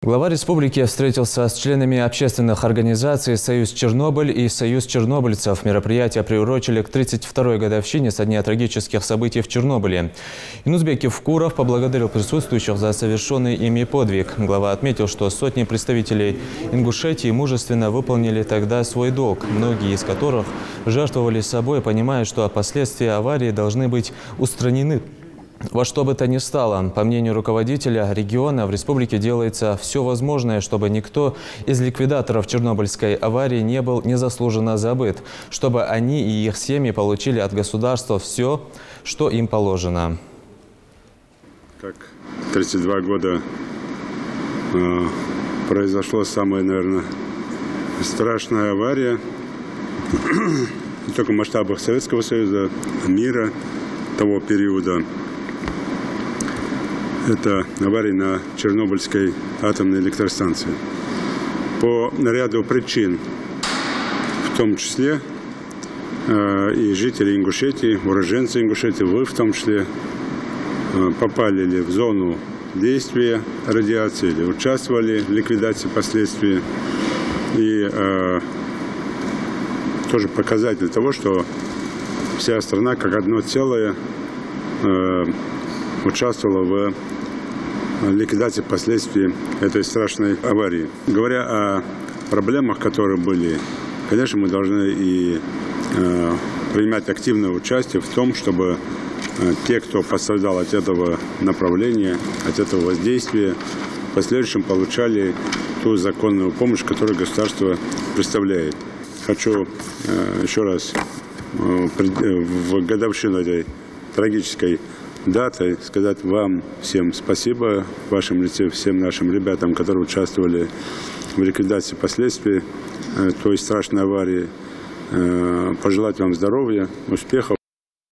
Глава республики встретился с членами общественных организаций «Союз Чернобыль» и «Союз чернобыльцев». Мероприятие приурочили к 32-й годовщине со дня трагических событий в Чернобыле. Инузбек Евкуров поблагодарил присутствующих за совершенный ими подвиг. Глава отметил, что сотни представителей Ингушетии мужественно выполнили тогда свой долг, многие из которых жертвовали собой, понимая, что последствия аварии должны быть устранены во что бы то ни стало. По мнению руководителя региона, в республике делается все возможное, чтобы никто из ликвидаторов Чернобыльской аварии не был незаслуженно забыт, чтобы они и их семьи получили от государства все, что им положено. Как 32 года произошла самая, наверное, страшная авария, не только в масштабах Советского Союза, мира того периода. Это авария на Чернобыльской атомной электростанции. По ряду причин, в том числе и жители Ингушетии, уроженцы Ингушетии, вы в том числе, попали ли в зону действия радиации или участвовали в ликвидации последствий. И тоже показатель того, что вся страна как одно целое участвовала в ликвидации последствий этой страшной аварии. Говоря о проблемах, которые были, конечно, мы должны и принимать активное участие в том, чтобы те, кто пострадал от этого направления, от этого воздействия, в последующем получали ту законную помощь, которую государство представляет. Хочу еще раз в годовщину этой трагической даты сказать вам всем спасибо, в вашем лице всем нашим ребятам, которые участвовали в ликвидации последствий той страшной аварии. Пожелать вам здоровья, успехов.